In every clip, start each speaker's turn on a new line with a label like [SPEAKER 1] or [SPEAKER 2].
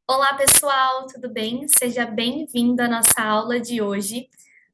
[SPEAKER 1] Olá, pessoal, tudo bem? Seja bem-vindo à nossa aula de hoje.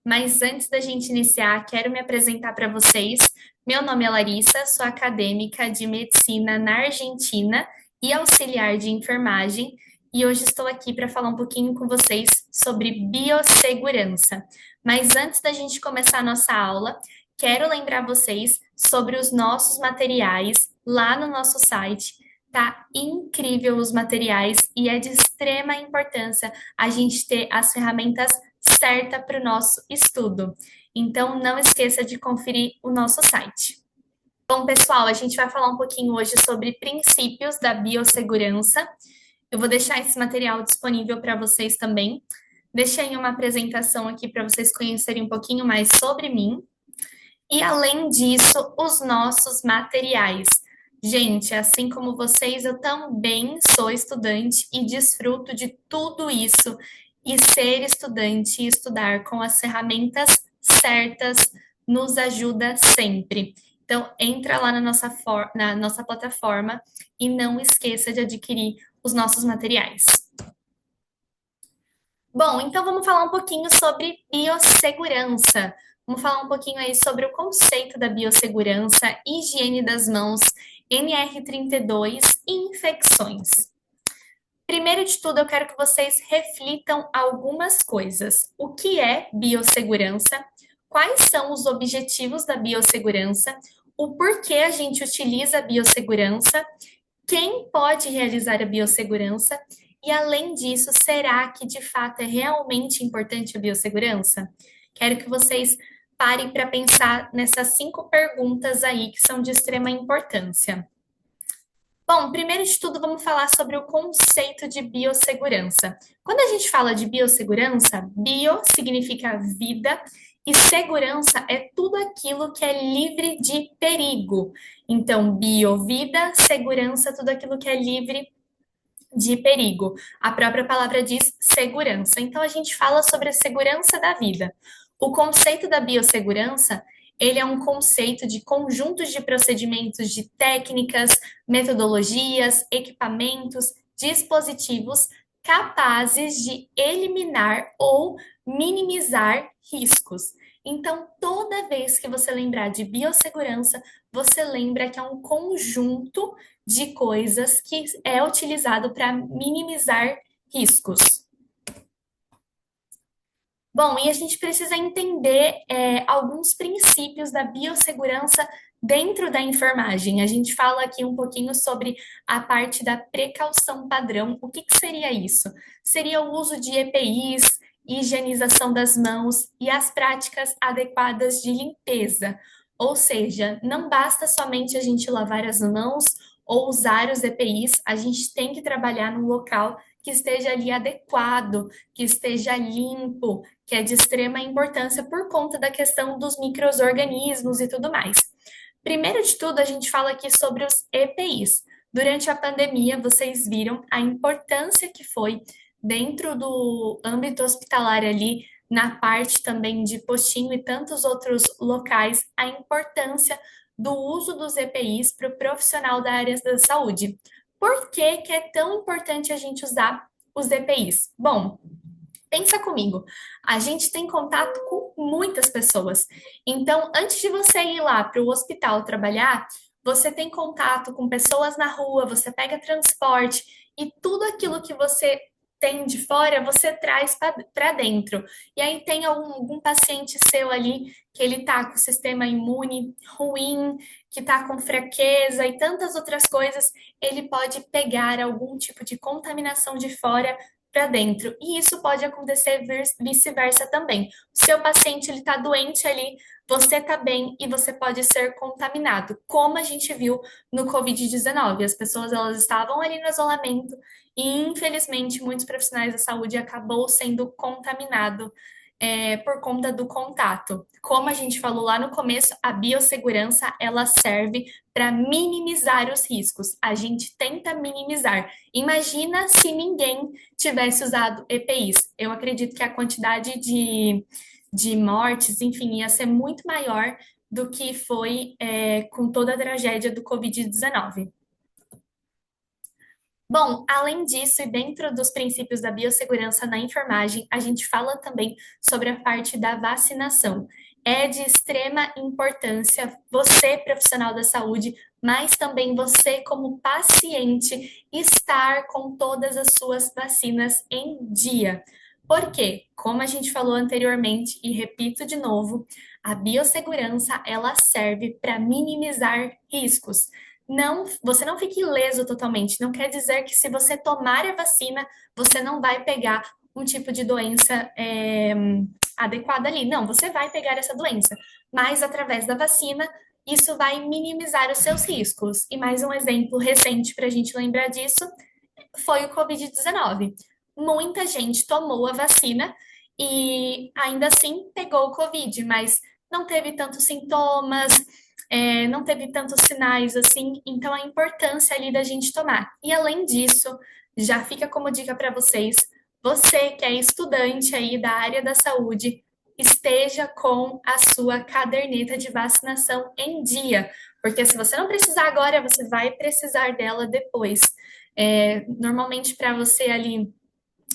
[SPEAKER 1] Mas antes da gente iniciar, quero me apresentar para vocês. Meu nome é Larissa, sou acadêmica de medicina na Argentina e auxiliar de enfermagem, e hoje estou aqui para falar um pouquinho com vocês sobre biossegurança. Mas antes da gente começar a nossa aula, quero lembrar vocês sobre os nossos materiais lá no nosso site. Tá incrível os materiais e é de extrema importância a gente ter as ferramentas certas para o nosso estudo. Então, não esqueça de conferir o nosso site. Bom, pessoal, a gente vai falar um pouquinho hoje sobre princípios da biossegurança. Eu vou deixar esse material disponível para vocês também. Deixei uma apresentação aqui para vocês conhecerem um pouquinho mais sobre mim. E além disso, os nossos materiais. Gente, assim como vocês, eu também sou estudante e desfruto de tudo isso. E ser estudante e estudar com as ferramentas certas nos ajuda sempre. Então, entra lá na nossa plataforma e não esqueça de adquirir os nossos materiais. Bom, então vamos falar um pouquinho sobre biossegurança. Vamos falar um pouquinho aí sobre o conceito da biossegurança, higiene das mãos, NR32 e infecções. Primeiro de tudo, eu quero que vocês reflitam algumas coisas. O que é biossegurança? Quais são os objetivos da biossegurança? O porquê a gente utiliza a biossegurança? Quem pode realizar a biossegurança? E além disso, será que de fato é realmente importante a biossegurança? Quero que vocês parem para pensar nessas 5 perguntas aí que são de extrema importância. Bom, primeiro de tudo, vamos falar sobre o conceito de biossegurança. Quando a gente fala de biossegurança, bio significa vida e segurança é tudo aquilo que é livre de perigo. Então, bio, vida, segurança, tudo aquilo que é livre de perigo. A própria palavra diz segurança. Então, a gente fala sobre a segurança da vida. O conceito da biossegurança, ele é um conceito de conjuntos de procedimentos, de técnicas, metodologias, equipamentos, dispositivos capazes de eliminar ou minimizar riscos. Então, toda vez que você lembrar de biossegurança, você lembra que é um conjunto de coisas que é utilizado para minimizar riscos. Bom, e a gente precisa entender alguns princípios da biossegurança dentro da enfermagem. A gente fala aqui um pouquinho sobre a parte da precaução padrão. O que seria isso? Seria o uso de EPIs, higienização das mãos e as práticas adequadas de limpeza. Ou seja, não basta somente a gente lavar as mãos ou usar os EPIs, a gente tem que trabalhar num local que esteja ali adequado, que esteja limpo, que é de extrema importância por conta da questão dos micro-organismos e tudo mais. Primeiro de tudo, a gente fala aqui sobre os EPIs. Durante a pandemia, vocês viram a importância que foi dentro do âmbito hospitalar ali, na parte também de postinho e tantos outros locais, a importância do uso dos EPIs para o profissional da área da saúde. Por que que é tão importante a gente usar os EPIs? Bom, pensa comigo, a gente tem contato com muitas pessoas. Então, antes de você ir lá para o hospital trabalhar, você tem contato com pessoas na rua, você pega transporte e tudo aquilo que você tem de fora, você traz para dentro. E aí tem algum paciente seu ali que ele tá com o sistema imune ruim, que tá com fraqueza e tantas outras coisas, ele pode pegar algum tipo de contaminação de fora para dentro. E isso pode acontecer vice-versa também. O seu paciente ele está doente ali, você está bem e você pode ser contaminado, como a gente viu no Covid-19. As pessoas elas estavam ali no isolamento e infelizmente muitos profissionais da saúde acabou sendo contaminado por conta do contato. Como a gente falou lá no começo, a biossegurança ela serve para minimizar os riscos. A gente tenta minimizar. Imagina se ninguém tivesse usado EPIs. Eu acredito que a quantidade de mortes, enfim, ia ser muito maior do que foi com toda a tragédia do Covid-19. Bom, além disso, e dentro dos princípios da biossegurança na enfermagem, a gente fala também sobre a parte da vacinação. É de extrema importância você, profissional da saúde, mas também você, como paciente, estar com todas as suas vacinas em dia. Por quê? Como a gente falou anteriormente, e repito de novo, a biossegurança ela serve para minimizar riscos. Não, você não fica ileso totalmente. Não quer dizer que se você tomar a vacina, você não vai pegar um tipo de doença adequada ali. Não, você vai pegar essa doença, mas através da vacina, isso vai minimizar os seus riscos. E mais um exemplo recente para a gente lembrar disso foi o Covid-19. Muita gente tomou a vacina e ainda assim pegou o Covid, mas não teve tantos sintomas, não teve tantos sinais assim, então a importância ali da gente tomar. E além disso, já fica como dica para vocês, você que é estudante aí da área da saúde, esteja com a sua caderneta de vacinação em dia, porque se você não precisar agora, você vai precisar dela depois. Normalmente, para você ali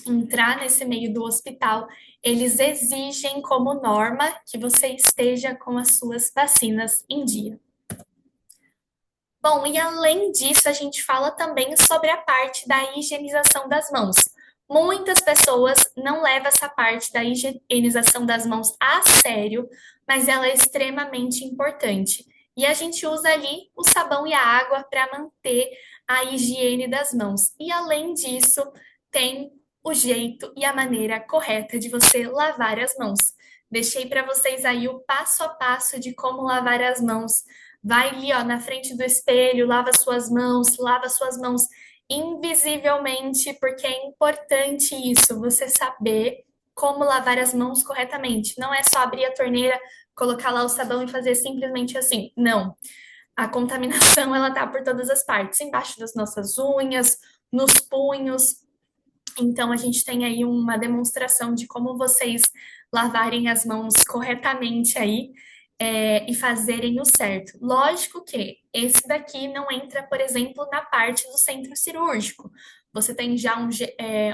[SPEAKER 1] entrar nesse meio do hospital, eles exigem como norma que você esteja com as suas vacinas em dia. Bom, e além disso, a gente fala também sobre a parte da higienização das mãos. Muitas pessoas não levam essa parte da higienização das mãos a sério, mas ela é extremamente importante. E a gente usa ali o sabão e a água para manter a higiene das mãos. E além disso, tem o jeito e a maneira correta de você lavar as mãos. Deixei para vocês aí o passo a passo de como lavar as mãos. Vai ali, ó, na frente do espelho, lava suas mãos invisivelmente, porque é importante isso, você saber como lavar as mãos corretamente. Não é só abrir a torneira, colocar lá o sabão e fazer simplesmente assim. Não. A contaminação, ela tá por todas as partes, embaixo das nossas unhas, nos punhos. Então, a gente tem aí uma demonstração de como vocês lavarem as mãos corretamente aí, e fazerem o certo. Lógico que esse daqui não entra, por exemplo, na parte do centro cirúrgico. Você tem já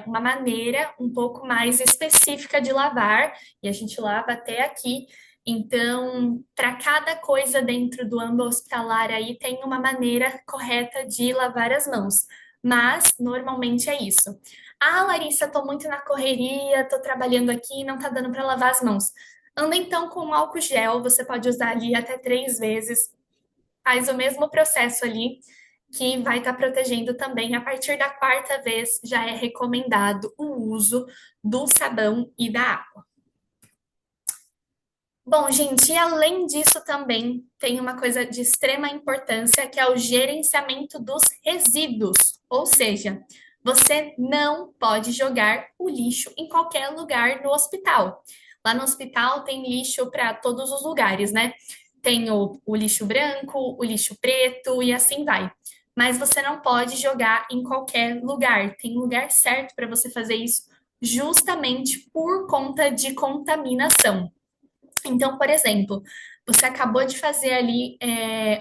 [SPEAKER 1] uma maneira um pouco mais específica de lavar, e a gente lava até aqui. Então, para cada coisa dentro do âmbito hospitalar aí, tem uma maneira correta de lavar as mãos. Mas, normalmente é isso. Ah, Larissa, tô muito na correria, tô trabalhando aqui, não tá dando para lavar as mãos. Anda então com álcool gel, você pode usar ali até 3 vezes. Faz o mesmo processo ali, que vai estar protegendo também. A partir da quarta vez, já é recomendado o uso do sabão e da água. Bom, gente, e além disso também tem uma coisa de extrema importância, que é o gerenciamento dos resíduos. Ou seja, você não pode jogar o lixo em qualquer lugar no hospital. Lá no hospital tem lixo para todos os lugares, né? Tem o lixo branco, o lixo preto e assim vai. Mas você não pode jogar em qualquer lugar. Tem lugar certo para você fazer isso, justamente por conta de contaminação. Então, por exemplo, você acabou de fazer ali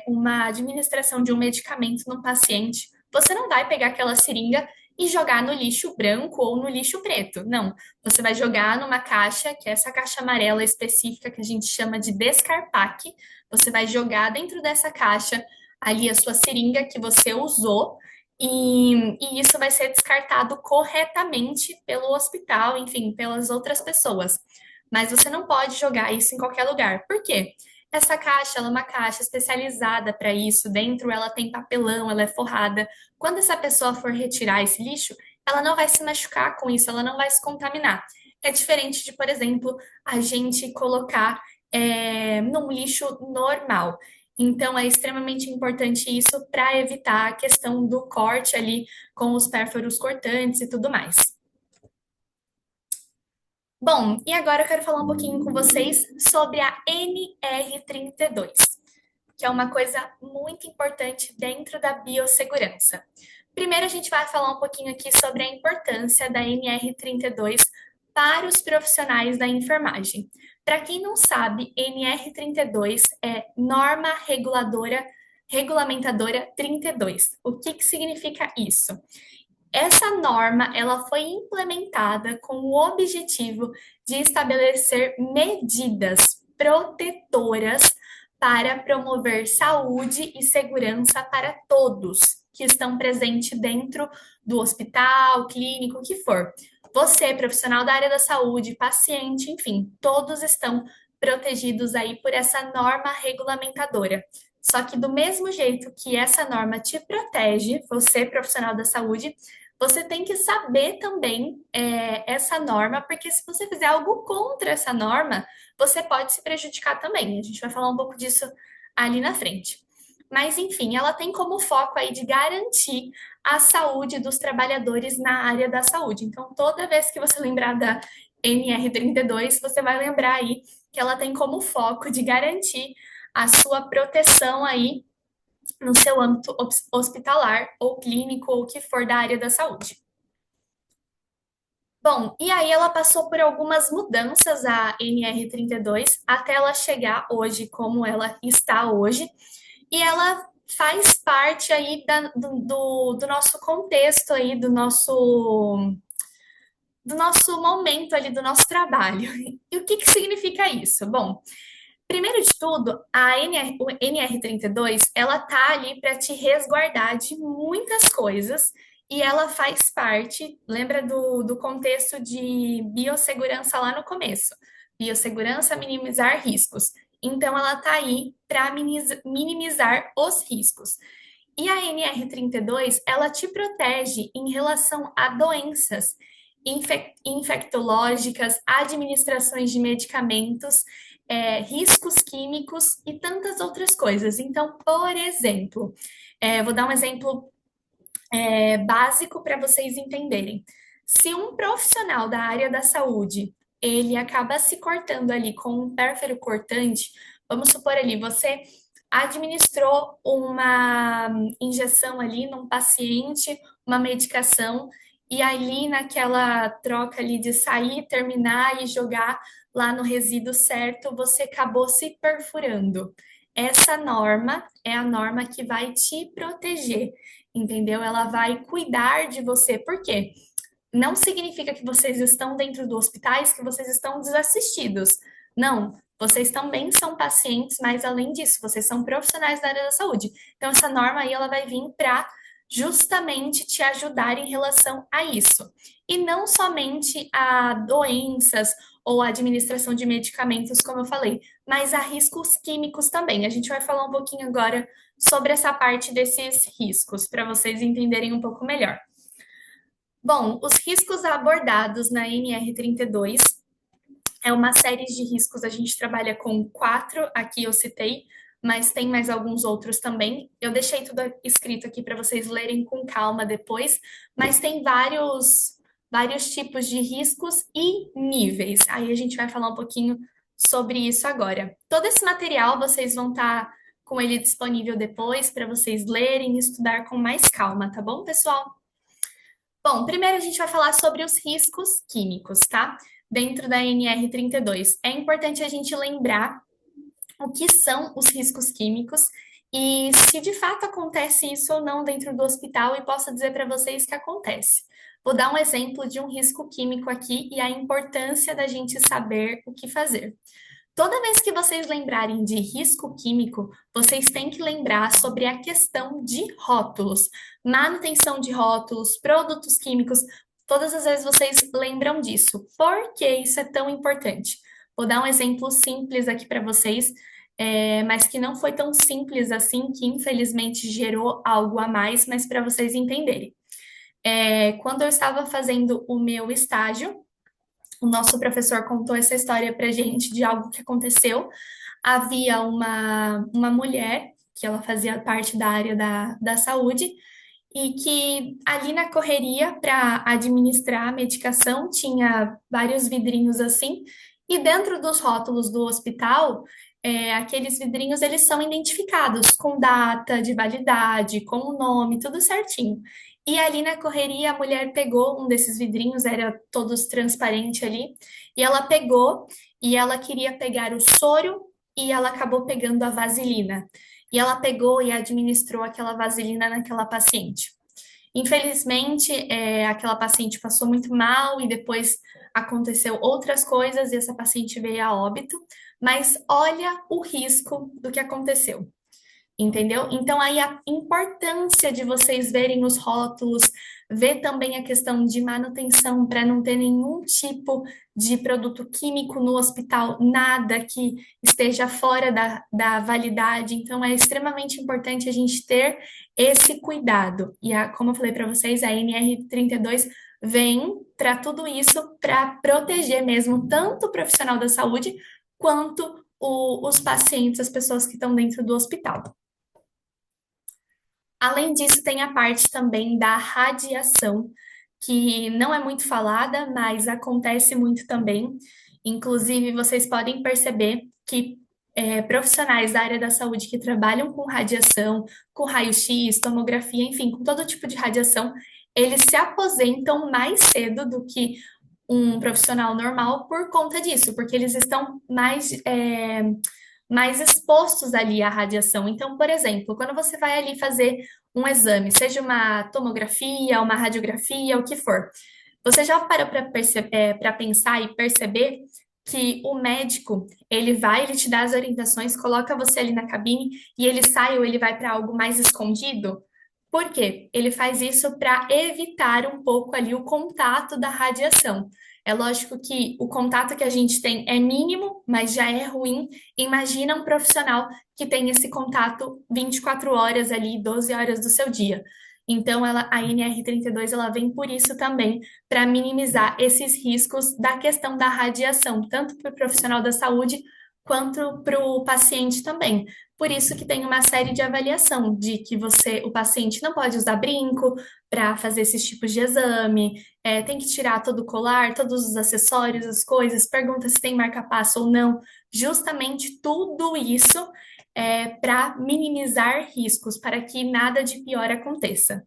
[SPEAKER 1] uma administração de um medicamento no paciente, você não vai pegar aquela seringa e jogar no lixo branco ou no lixo preto. Não, você vai jogar numa caixa, que é essa caixa amarela específica que a gente chama de descarpaque. Você vai jogar dentro dessa caixa ali a sua seringa que você usou. E isso vai ser descartado corretamente pelo hospital, enfim, pelas outras pessoas. Mas você não pode jogar isso em qualquer lugar. Por quê? Essa caixa, ela é uma caixa especializada para isso. Dentro ela tem papelão, ela é forrada. Quando essa pessoa for retirar esse lixo, ela não vai se machucar com isso, ela não vai se contaminar. É diferente de, por exemplo, a gente colocar num lixo normal. Então, é extremamente importante isso para evitar a questão do corte ali com os pérfuros cortantes e tudo mais. Bom, e agora eu quero falar um pouquinho com vocês sobre a NR32, que é uma coisa muito importante dentro da biossegurança. Primeiro, a gente vai falar um pouquinho aqui sobre a importância da NR32 para os profissionais da enfermagem. Para quem não sabe, NR32 é Norma Regulamentadora 32. O que significa isso? Essa norma, ela foi implementada com o objetivo de estabelecer medidas protetoras para promover saúde e segurança para todos que estão presentes dentro do hospital, clínico, o que for. Você, profissional da área da saúde, paciente, enfim, todos estão protegidos aí por essa norma regulamentadora. Só que do mesmo jeito que essa norma te protege, você, profissional da saúde, você tem que saber também essa norma, porque se você fizer algo contra essa norma, você pode se prejudicar também. A gente vai falar um pouco disso ali na frente. Mas, enfim, ela tem como foco aí de garantir a saúde dos trabalhadores na área da saúde. Então, toda vez que você lembrar da NR32, você vai lembrar aí que ela tem como foco de garantir a sua proteção aí no seu âmbito hospitalar ou clínico ou o que for da área da saúde. Bom, e aí ela passou por algumas mudanças, a NR32, até ela chegar hoje como ela está hoje, e ela faz parte aí do nosso contexto aí, do nosso momento ali, do nosso trabalho. E o que que significa isso? Bom, primeiro de tudo, o NR32, ela tá ali para te resguardar de muitas coisas e ela faz parte, lembra do contexto de biossegurança lá no começo? Biossegurança, minimizar riscos. Então, ela tá aí para minimizar os riscos. E a NR32, ela te protege em relação a doenças infectológicas, administrações de medicamentos, riscos químicos e tantas outras coisas. Então, por exemplo, vou dar um exemplo básico para vocês entenderem. Se um profissional da área da saúde ele acaba se cortando ali com um pérfero cortante, vamos supor ali, você administrou uma injeção ali num paciente, uma medicação, e ali naquela troca ali de sair, terminar e jogar lá no resíduo certo, você acabou se perfurando. Essa norma é a norma que vai te proteger, entendeu? Ela vai cuidar de você. Por quê? Não significa que vocês estão dentro do hospitais, que vocês estão desassistidos. Não, vocês também são pacientes, mas além disso, vocês são profissionais da área da saúde. Então, essa norma aí, ela vai vir para justamente te ajudar em relação a isso. E não somente a doenças ou a administração de medicamentos, como eu falei, mas a riscos químicos também. A gente vai falar um pouquinho agora sobre essa parte desses riscos, para vocês entenderem um pouco melhor. Bom, os riscos abordados na NR32 é uma série de riscos. A gente trabalha com 4, aqui eu citei, mas tem mais alguns outros também. Eu deixei tudo escrito aqui para vocês lerem com calma depois, mas tem vários tipos de riscos e níveis. Aí a gente vai falar um pouquinho sobre isso agora. Todo esse material vocês vão estar com ele disponível depois para vocês lerem e estudar com mais calma, tá bom, pessoal? Bom, primeiro a gente vai falar sobre os riscos químicos, tá? Dentro da NR32. É importante a gente lembrar o que são os riscos químicos e se de fato acontece isso ou não dentro do hospital e posso dizer para vocês que acontece. Vou dar um exemplo de um risco químico aqui e a importância da gente saber o que fazer. Toda vez que vocês lembrarem de risco químico, vocês têm que lembrar sobre a questão de rótulos, manutenção de rótulos, produtos químicos. Todas as vezes vocês lembram disso. Por que isso é tão importante? Vou dar um exemplo simples aqui para vocês, mas que não foi tão simples assim, que infelizmente gerou algo a mais, mas para vocês entenderem. Quando eu estava fazendo o meu estágio, o nosso professor contou essa história para gente de algo que aconteceu. Havia uma mulher que ela fazia parte da área da saúde e que ali na correria para administrar a medicação tinha vários vidrinhos assim e dentro dos rótulos do hospital aqueles vidrinhos eles são identificados com data de validade, com o nome, tudo certinho. E ali na correria a mulher pegou um desses vidrinhos, era todos transparente ali, e ela pegou e ela queria pegar o soro e ela acabou pegando a vaselina. E ela pegou e administrou aquela vaselina naquela paciente. Infelizmente, aquela paciente passou muito mal e depois aconteceu outras coisas e essa paciente veio a óbito, mas olha o risco do que aconteceu. Entendeu? Então, aí a importância de vocês verem os rótulos, ver também a questão de manutenção para não ter nenhum tipo de produto químico no hospital, nada que esteja fora da validade. Então, é extremamente importante a gente ter esse cuidado. E como eu falei para vocês, a NR32 vem para tudo isso, para proteger mesmo tanto o profissional da saúde quanto os pacientes, as pessoas que estão dentro do hospital. Além disso, tem a parte também da radiação, que não é muito falada, mas acontece muito também. Inclusive, vocês podem perceber que profissionais da área da saúde que trabalham com radiação, com raio-x, tomografia, enfim, com todo tipo de radiação, eles se aposentam mais cedo do que um profissional normal por conta disso, porque eles estão mais expostos ali à radiação. Então, por exemplo, quando você vai ali fazer um exame, seja uma tomografia, uma radiografia, o que for, você já parou para pensar e perceber que o médico, ele te dá as orientações, coloca você ali na cabine e ele sai ou ele vai para algo mais escondido? Por quê? Ele faz isso para evitar um pouco ali o contato da radiação. É lógico que o contato que a gente tem é mínimo, mas já é ruim. Imagina um profissional que tem esse contato 24 horas ali, 12 horas do seu dia. Então, a NR32 ela vem por isso também, para minimizar esses riscos da questão da radiação, tanto para o profissional da saúde quanto para o paciente também. Por isso que tem uma série de avaliação de que o paciente não pode usar brinco para fazer esses tipos de exame, tem que tirar todo o colar, todos os acessórios, as coisas, pergunta se tem marca-passo ou não. Justamente tudo isso para minimizar riscos, para que nada de pior aconteça.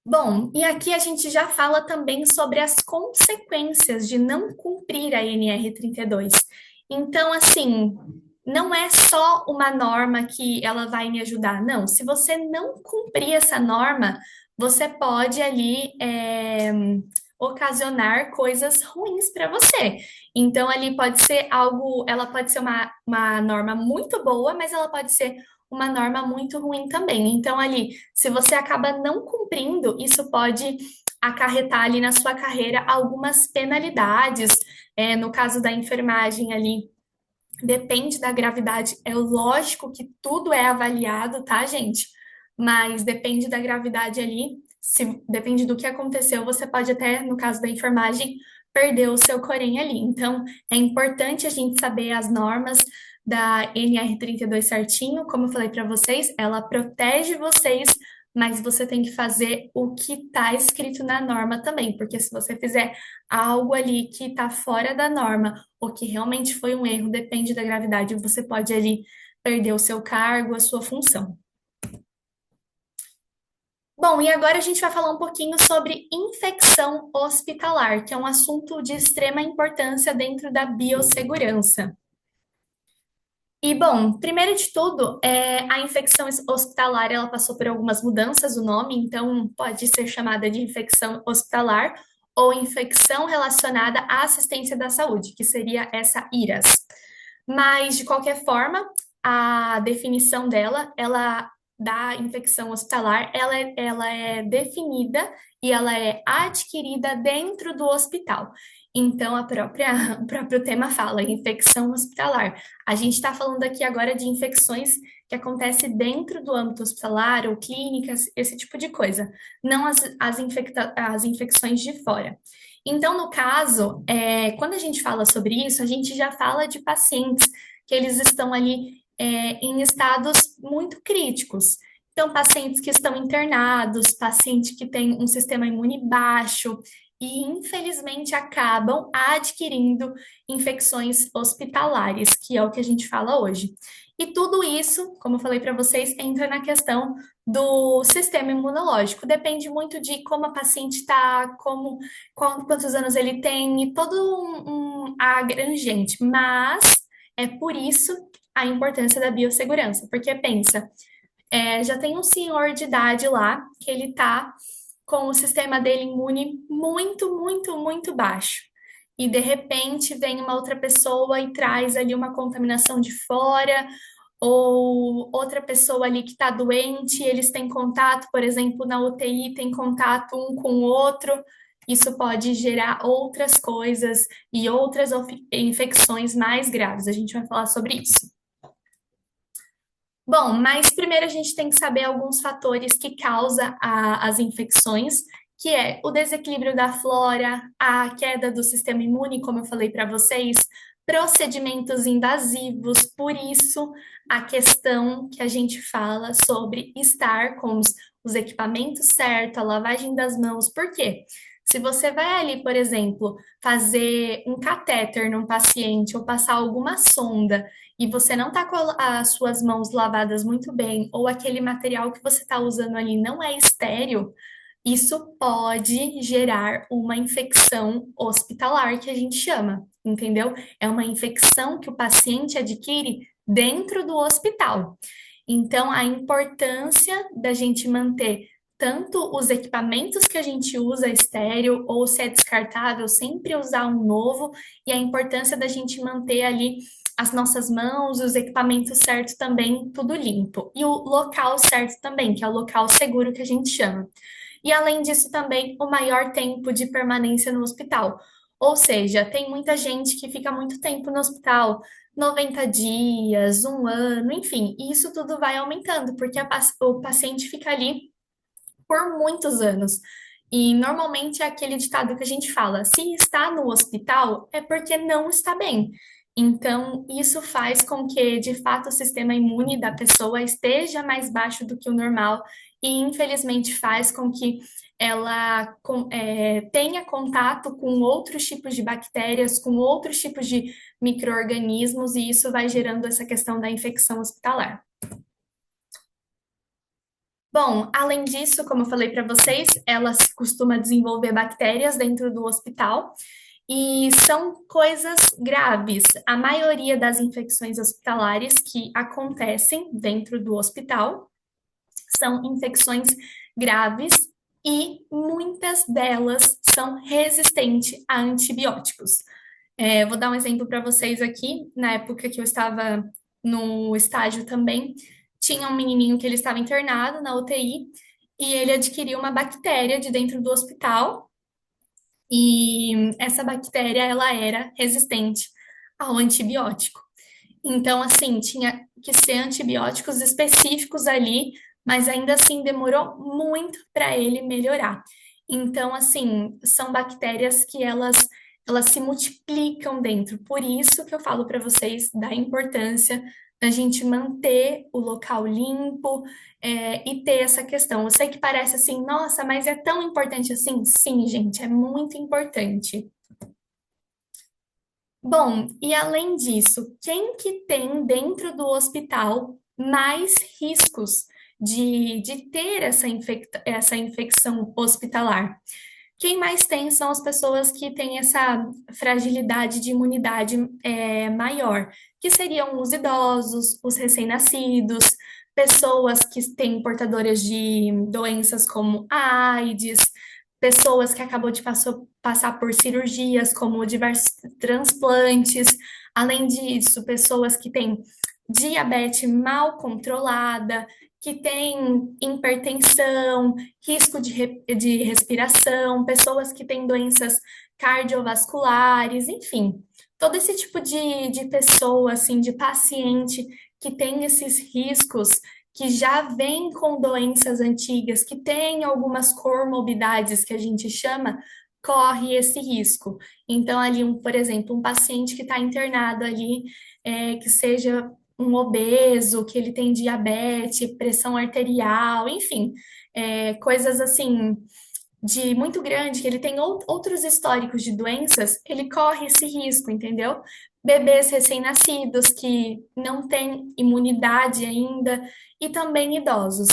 [SPEAKER 1] Bom, e aqui a gente já fala também sobre as consequências de não cumprir a NR32. Então, assim, não é só uma norma que ela vai me ajudar, não. Se você não cumprir essa norma, você pode ali ocasionar coisas ruins para você. Então, ali pode ser algo, ela pode ser uma norma muito boa, mas ela pode ser uma norma muito ruim também. Então, ali, se você acaba não cumprindo, isso pode acarretar ali na sua carreira algumas penalidades. No caso da enfermagem ali, depende da gravidade. É lógico que tudo é avaliado, tá, gente? Mas depende da gravidade ali. Se depende do que aconteceu, você pode até, no caso da enfermagem, perder o seu corém ali. Então, é importante a gente saber as normas da NR32 certinho. Como eu falei para vocês, ela protege vocês, mas você tem que fazer o que está escrito na norma também, porque se você fizer algo ali que está fora da norma ou que realmente foi um erro, depende da gravidade, você pode ali perder o seu cargo, a sua função. Bom, e agora a gente vai falar um pouquinho sobre infecção hospitalar, que é um assunto de extrema importância dentro da biossegurança. E, bom, primeiro de tudo, a infecção hospitalar, ela passou por algumas mudanças, o nome, então pode ser chamada de infecção hospitalar ou infecção relacionada à assistência da saúde, que seria essa IRAS. Mas, de qualquer forma, a definição dela, ela da infecção hospitalar, ela é definida e ela é adquirida dentro do hospital. Então, o próprio tema fala, infecção hospitalar. A gente está falando aqui agora de infecções que acontecem dentro do âmbito hospitalar ou clínicas, esse tipo de coisa, não as infecções de fora. Então, no caso, quando a gente fala sobre isso, a gente já fala de pacientes que eles estão ali em estados muito críticos. Então, pacientes que estão internados, pacientes que têm um sistema imune baixo e, infelizmente, acabam adquirindo infecções hospitalares, que é o que a gente fala hoje. E tudo isso, como eu falei para vocês, entra na questão do sistema imunológico. Depende muito de como a paciente está, quantos anos ele tem, e todo abrangente. Mas é por isso a importância da biossegurança, porque pensa, Já tem um senhor de idade lá que ele tá com o sistema dele imune muito, muito, muito baixo. E de repente vem uma outra pessoa e traz ali uma contaminação de fora, ou outra pessoa ali que está doente, eles têm contato, por exemplo, na UTI, tem contato um com o outro. Isso pode gerar outras coisas e outras infecções mais graves. A gente vai falar sobre isso. Bom, mas primeiro a gente tem que saber alguns fatores que causam as infecções, que é o desequilíbrio da flora, a queda do sistema imune, como eu falei para vocês, procedimentos invasivos, por isso a questão que a gente fala sobre estar com os equipamentos certos, a lavagem das mãos, por quê? Se você vai ali, por exemplo, fazer um catéter num paciente ou passar alguma sonda e você não está com as suas mãos lavadas muito bem, ou aquele material que você está usando ali não é estéril, isso pode gerar uma infecção hospitalar, que a gente chama, entendeu? É uma infecção que o paciente adquire dentro do hospital. Então, a importância da gente manter tanto os equipamentos que a gente usa estéreo, ou se é descartável, sempre usar um novo, e a importância da gente manter ali as nossas mãos, os equipamentos certos também, tudo limpo. E o local certo também, que é o local seguro que a gente chama. E além disso, também o maior tempo de permanência no hospital. Ou seja, tem muita gente que fica muito tempo no hospital, 90 dias, um ano, enfim, e isso tudo vai aumentando, porque o paciente fica ali por muitos anos. E normalmente é aquele ditado que a gente fala: se está no hospital, é porque não está bem. Então, isso faz com que, de fato, o sistema imune da pessoa esteja mais baixo do que o normal, e infelizmente faz com que ela tenha contato com outros tipos de bactérias, com outros tipos de micro-organismos, e isso vai gerando essa questão da infecção hospitalar. Bom, além disso, como eu falei para vocês, ela costuma desenvolver bactérias dentro do hospital e são coisas graves. A maioria das infecções hospitalares que acontecem dentro do hospital são infecções graves e muitas delas são resistentes a antibióticos. Vou dar um exemplo para vocês aqui. Na época que eu estava no estágio também, tinha um menininho que ele estava internado na UTI e ele adquiriu uma bactéria de dentro do hospital e essa bactéria ela era resistente ao antibiótico. Então, assim, tinha que ser antibióticos específicos ali, mas ainda assim demorou muito para ele melhorar. Então, assim, são bactérias que elas se multiplicam dentro. Por isso que eu falo para vocês da importância da gente manter o local limpo, e ter essa questão. Eu sei que parece assim, nossa, mas é tão importante assim? Sim, gente, é muito importante. Bom, e além disso, quem que tem dentro do hospital mais riscos de ter essa infecção hospitalar? Quem mais tem são as pessoas que têm essa fragilidade de imunidade maior, que seriam os idosos, os recém-nascidos, pessoas que têm portadoras de doenças como a AIDS, pessoas que acabou de passar por cirurgias, como diversos transplantes. Além disso, pessoas que têm diabetes mal controlada, que têm hipertensão, risco de respiração, pessoas que têm doenças cardiovasculares, enfim, todo esse tipo de pessoa, assim, de paciente que tem esses riscos, que já vem com doenças antigas, que tem algumas comorbidades que a gente chama, corre esse risco. Então, ali, por exemplo, um paciente que está internado ali, que seja um obeso, que ele tem diabetes, pressão arterial, enfim, coisas assim de muito grande, que ele tem outros históricos de doenças, ele corre esse risco, entendeu? Bebês recém-nascidos que não têm imunidade ainda e também idosos.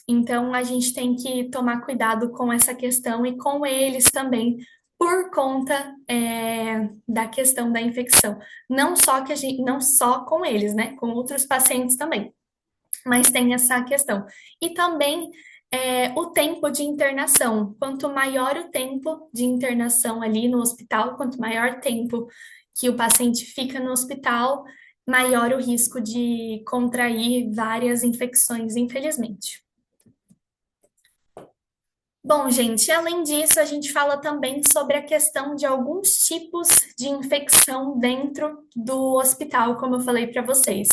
[SPEAKER 1] Então, a gente tem que tomar cuidado com essa questão e com eles também, por conta, da questão da infecção. Não só que não só com eles, né? Com outros pacientes também. mas tem essa questão. E também o tempo de internação. Quanto maior o tempo de internação ali no hospital, quanto maior tempo que o paciente fica no hospital, maior o risco de contrair várias infecções, infelizmente. Bom, gente, além disso, a gente fala também sobre a questão de alguns tipos de infecção dentro do hospital, como eu falei para vocês.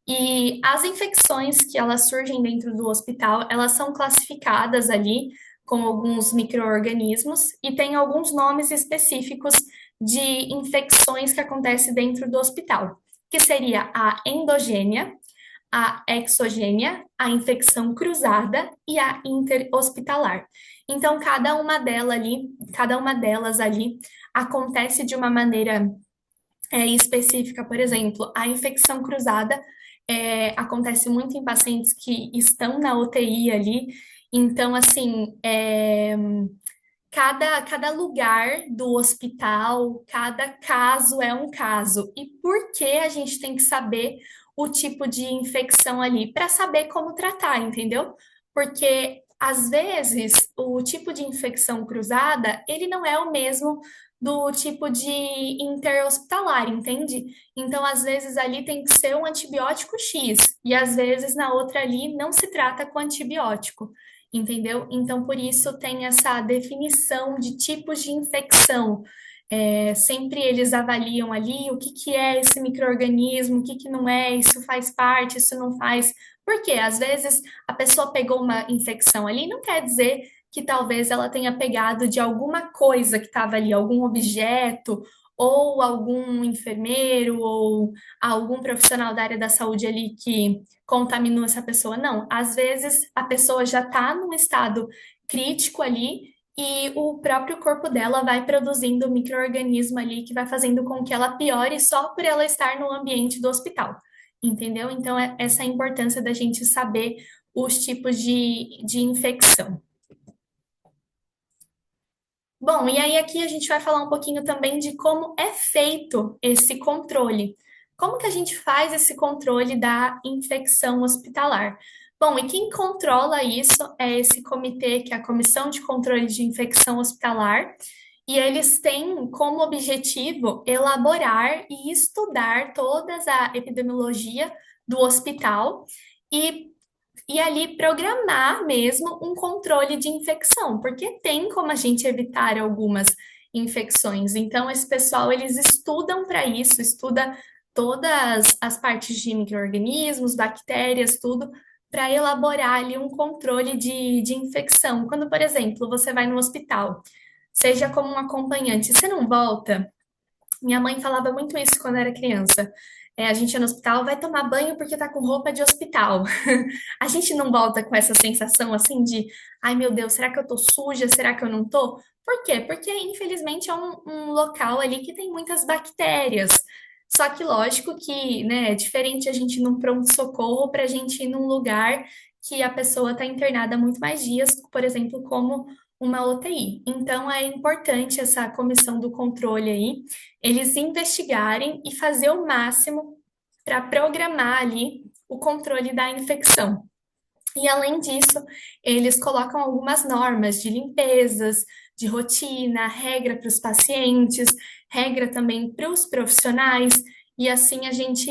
[SPEAKER 1] E as infecções que elas surgem dentro do hospital, elas são classificadas ali com alguns micro-organismos e tem alguns nomes específicos de infecções que acontecem dentro do hospital, que seria a endogênia, a exogênia, a infecção cruzada e a interhospitalar. Então, cada uma delas ali acontece de uma maneira específica. Por exemplo, a infecção cruzada acontece muito em pacientes que estão na UTI ali. Então, assim, cada lugar do hospital, cada caso é um caso. E por que a gente tem que saber o tipo de infecção ali? Para saber como tratar, entendeu? Porque às vezes o tipo de infecção cruzada, ele não é o mesmo do tipo de interhospitalar, entende? Então, às vezes ali tem que ser um antibiótico X, e às vezes na outra ali não se trata com antibiótico. Entendeu? Então, por isso tem essa definição de tipos de infecção. Sempre eles avaliam ali o que que é esse micro-organismo, o que que não é, isso faz parte, isso não faz. Porque às vezes a pessoa pegou uma infecção ali, não quer dizer que talvez ela tenha pegado de alguma coisa que estava ali, algum objeto, ou algum enfermeiro, ou algum profissional da área da saúde ali que contaminou essa pessoa. Não, às vezes a pessoa já está num estado crítico ali e o próprio corpo dela vai produzindo um micro-organismo ali que vai fazendo com que ela piore só por ela estar no ambiente do hospital. Entendeu? Então, essa é a importância da gente saber os tipos de infecção. Bom, e aí aqui a gente vai falar um pouquinho também de como é feito esse controle. Como que a gente faz esse controle da infecção hospitalar? Bom, e quem controla isso é esse comitê, que é a Comissão de Controle de Infecção Hospitalar, e eles têm como objetivo elaborar e estudar toda a epidemiologia do hospital e ali programar mesmo um controle de infecção, porque tem como a gente evitar algumas infecções. Então, esse pessoal, eles estudam para isso, estuda todas as partes de micro-organismos, bactérias, tudo, para elaborar ali um controle de infecção. Quando, por exemplo, você vai no hospital, seja como um acompanhante, você não volta. Minha mãe falava muito isso quando era criança. A gente ia no hospital, vai tomar banho porque tá com roupa de hospital. A gente não volta com essa sensação assim de, ai meu Deus, será que eu tô suja? Será que eu não tô? Por quê? Porque infelizmente é um local ali que tem muitas bactérias. Só que lógico que, né, é diferente a gente ir num pronto-socorro para a gente ir num lugar que a pessoa está internada há muito mais dias, por exemplo, como uma UTI. Então é importante essa comissão do controle aí, eles investigarem e fazer o máximo para programar ali o controle da infecção. E além disso, eles colocam algumas normas de limpezas, de rotina, regra para os pacientes, regra também para os profissionais, e assim a gente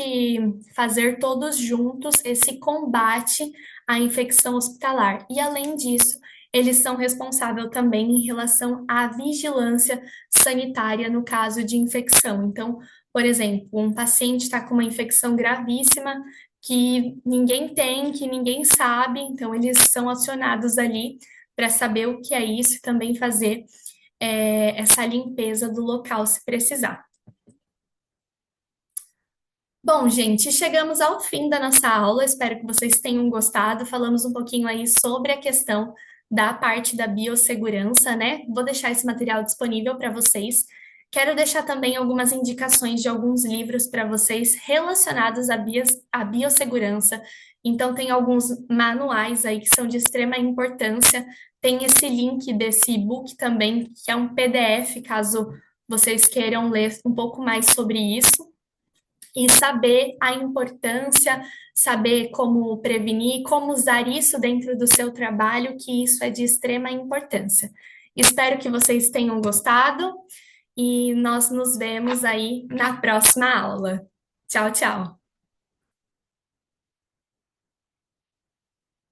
[SPEAKER 1] fazer todos juntos esse combate à infecção hospitalar. E além disso, eles são responsáveis também em relação à vigilância sanitária no caso de infecção. Então, por exemplo, um paciente está com uma infecção gravíssima, que ninguém tem, que ninguém sabe, então eles são acionados ali para saber o que é isso e também fazer essa limpeza do local se precisar. Bom, gente, chegamos ao fim da nossa aula. Espero que vocês tenham gostado. Falamos um pouquinho aí sobre a questão da parte da biossegurança, né? Vou deixar esse material disponível para vocês. Quero deixar também algumas indicações de alguns livros para vocês relacionados à biossegurança. Então, tem alguns manuais aí que são de extrema importância. Tem esse link desse e-book também, que é um PDF, caso vocês queiram ler um pouco mais sobre isso. e saber a importância, saber como prevenir, como usar isso dentro do seu trabalho, que isso é de extrema importância. Espero que vocês tenham gostado e nós nos vemos aí na próxima aula. Tchau, tchau.